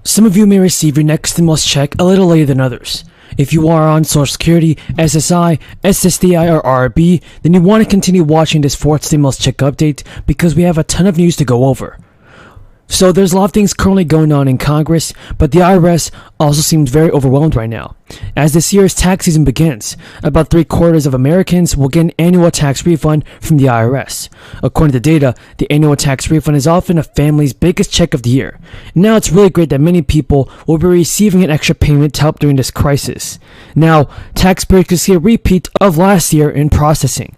Some of you may receive your next stimulus check a little later than others. If you are on Social Security, SSI, SSDI, or RRB, then you want to continue watching this fourth stimulus check update because we have a ton of news to go over. So there's a lot of things currently going on in Congress, but the IRS also seems very overwhelmed right now. As this year's tax season begins, about 3/4 of Americans will get an annual tax refund from the IRS. According to data, the annual tax refund is often a family's biggest check of the year. Now it's really great that many people will be receiving an extra payment to help during this crisis. Now, taxpayers could see a repeat of last year in processing.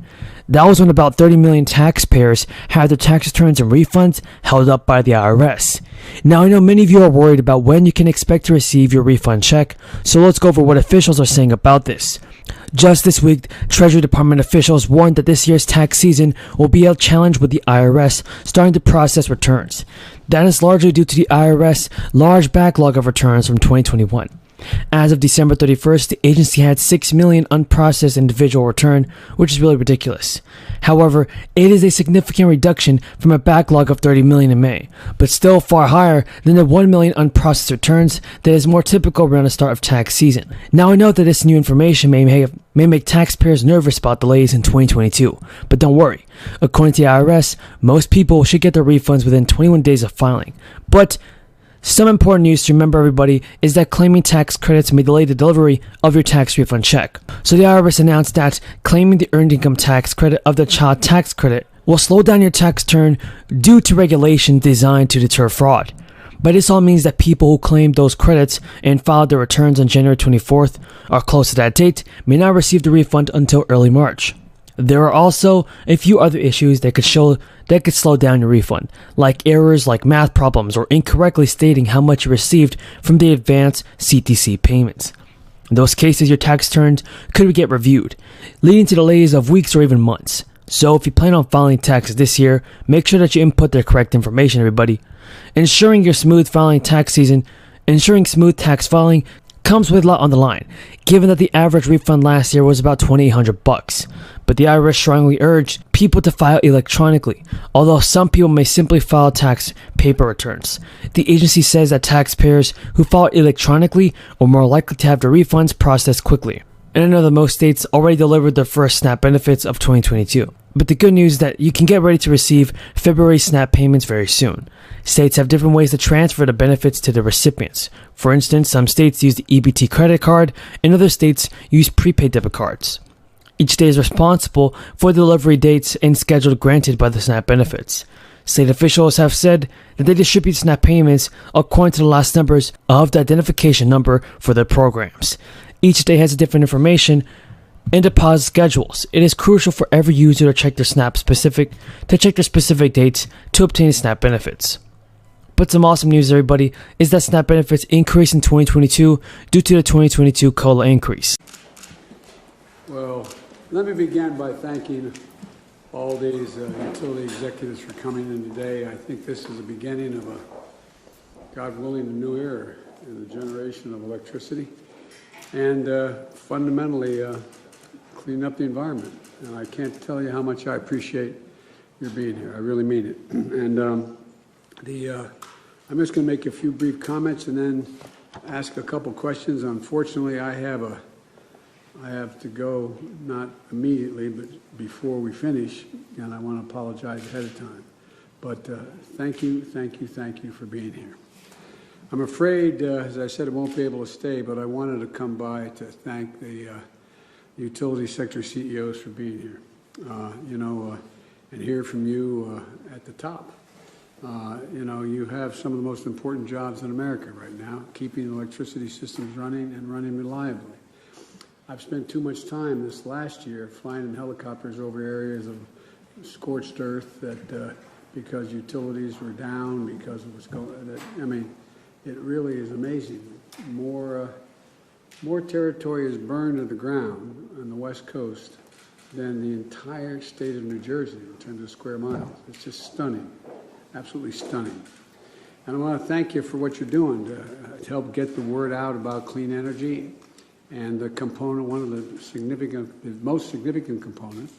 That was when about 30 million taxpayers had their tax returns and refunds held up by the IRS. Now I know many of you are worried about when you can expect to receive your refund check, so let's go over what officials are saying about this. Just this week, Treasury Department officials warned that this year's tax season will be a challenge with the IRS starting to process returns. That is largely due to the IRS' large backlog of returns from 2021. As of December 31st, the agency had 6 million unprocessed individual return, which is really ridiculous. However, it is a significant reduction from a backlog of 30 million in May, but still far higher than the 1 million unprocessed returns that is more typical around the start of tax season. Now I know that this new information may make taxpayers nervous about delays in 2022, but don't worry. According to the IRS, most people should get their refunds within 21 days of filing. But some important news to remember, everybody, is that claiming tax credits may delay the delivery of your tax refund check. So the IRS announced that claiming the earned income tax credit of the child tax credit will slow down your tax return due to regulations designed to deter fraud. But this all means that people who claimed those credits and filed their returns on January 24th or close to that date may not receive the refund until early March. There are also a few other issues that could slow down your refund, like errors like math problems or incorrectly stating how much you received from the advance CTC payments. In those cases, your tax returns could get reviewed, leading to delays of weeks or even months. So if you plan on filing taxes this year, make sure that you input the correct information, everybody. Ensuring smooth tax filing comes with a lot on the line, given that the average refund last year was about $2,800. But the IRS strongly urged people to file electronically, although some people may simply file tax paper returns. The agency says that taxpayers who file electronically are more likely to have their refunds processed quickly. And I know that most states already delivered their first SNAP benefits of 2022. But the good news is that you can get ready to receive February SNAP payments very soon. States have different ways to transfer the benefits to the recipients. For instance, some states use the EBT credit card, and other states use prepaid debit cards. Each state is responsible for the delivery dates and schedule granted by the SNAP benefits. State officials have said that they distribute SNAP payments according to the last numbers of the identification number for their programs. Each state has different information and deposit schedules. It is crucial for every user to check their specific dates to obtain SNAP benefits. But some awesome news, everybody, is that SNAP benefits increase in 2022 due to the 2022 COLA increase. Well, let me begin by thanking all these utility executives for coming in today. I think this is the beginning of a, God willing, a new era in the generation of electricity and fundamentally clean up the environment. And I can't tell you how much I appreciate your being here. I really mean it. And I'm just going to make a few brief comments and then ask a couple questions. Unfortunately, I have to go, not immediately, but before we finish, and I want to apologize ahead of time. But thank you for being here. I'm afraid, as I said, I won't be able to stay, but I wanted to come by to thank the utility sector CEOs for being here, and hear from you at the top. You have some of the most important jobs in America right now, keeping electricity systems running and running reliably. I've spent too much time this last year flying in helicopters over areas of scorched earth that because utilities were down, because it was it really is amazing. More territory is burned to the ground on the West Coast than the entire state of New Jersey in terms of square miles. It's just stunning, absolutely stunning. And I want to thank you for what you're doing to help get the word out about clean energy and the component, one of the most significant component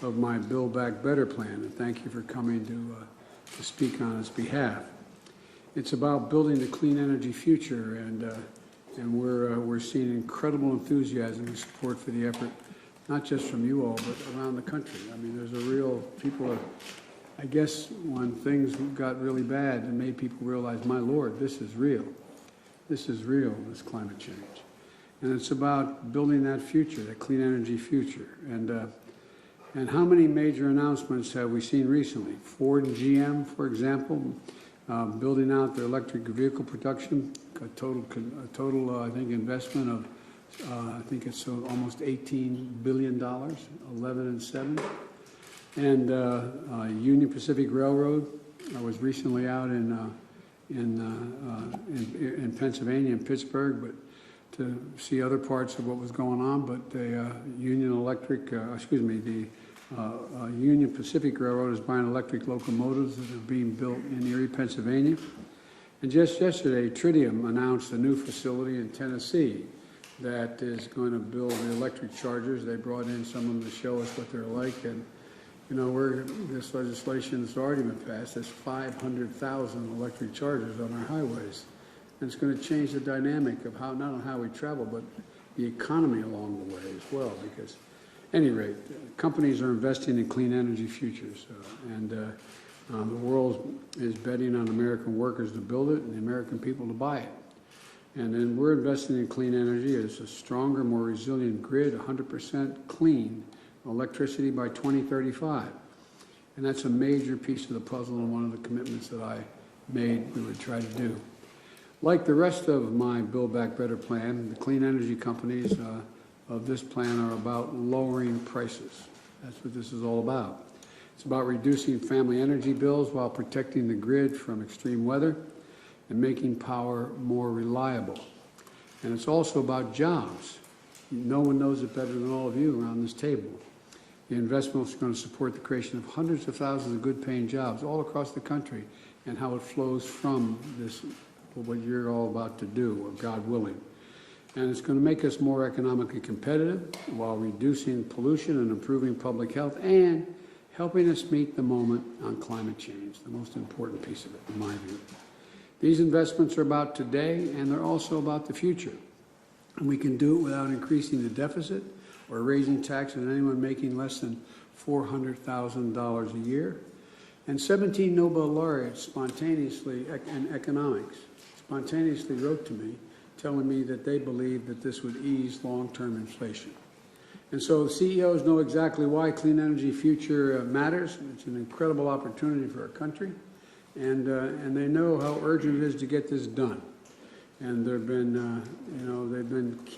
of my Build Back Better plan. And thank you for coming to speak on its behalf. It's about building the clean energy future, and we're seeing incredible enthusiasm and support for the effort, not just from you all, but around the country. I mean, there's a real, people are, I guess when things got really bad, it made people realize, my Lord, this is real. This is real, this climate change. And it's about building that future, that clean energy future. And how many major announcements have we seen recently? Ford and GM, for example, building out their electric vehicle production, a total I think, investment of, I think it's almost $18 billion, 11 and 7. And Union Pacific Railroad, I was recently out in Pennsylvania, in Pittsburgh, but to see other parts of what was going on. But the Union Pacific Railroad is buying electric locomotives that are being built in Erie, Pennsylvania. And just yesterday, Tritium announced a new facility in Tennessee that is going to build the electric chargers. They brought in some of them to show us what they're like. And, you know, this legislation that's already been passed. There's 500,000 electric chargers on our highways. And it's going to change the dynamic of how, not only how we travel, but the economy along the way as well. Because, at any rate, companies are investing in clean energy futures. The world is betting on American workers to build it and the American people to buy it. And then we're investing in clean energy as a stronger, more resilient grid, 100% clean electricity by 2035. And that's a major piece of the puzzle and one of the commitments that I made we would try to do. Like the rest of my Build Back Better plan, the clean energy companies of this plan are about lowering prices. That's what this is all about. It's about reducing family energy bills while protecting the grid from extreme weather and making power more reliable. And it's also about jobs. No one knows it better than all of you around this table. The investment is going to support the creation of hundreds of thousands of good-paying jobs all across the country, and how it flows from this, what you're all about to do, or God willing. And it's going to make us more economically competitive while reducing pollution and improving public health and helping us meet the moment on climate change, the most important piece of it, in my view. These investments are about today, and they're also about the future. And we can do it without increasing the deficit or raising taxes on anyone making less than $400,000 a year. And 17 Nobel laureates spontaneously, in economics, spontaneously wrote to me telling me that they believe that this would ease long-term inflation. And so CEOs know exactly why clean energy future matters. It's an incredible opportunity for our country. And they know how urgent it is to get this done. And they've been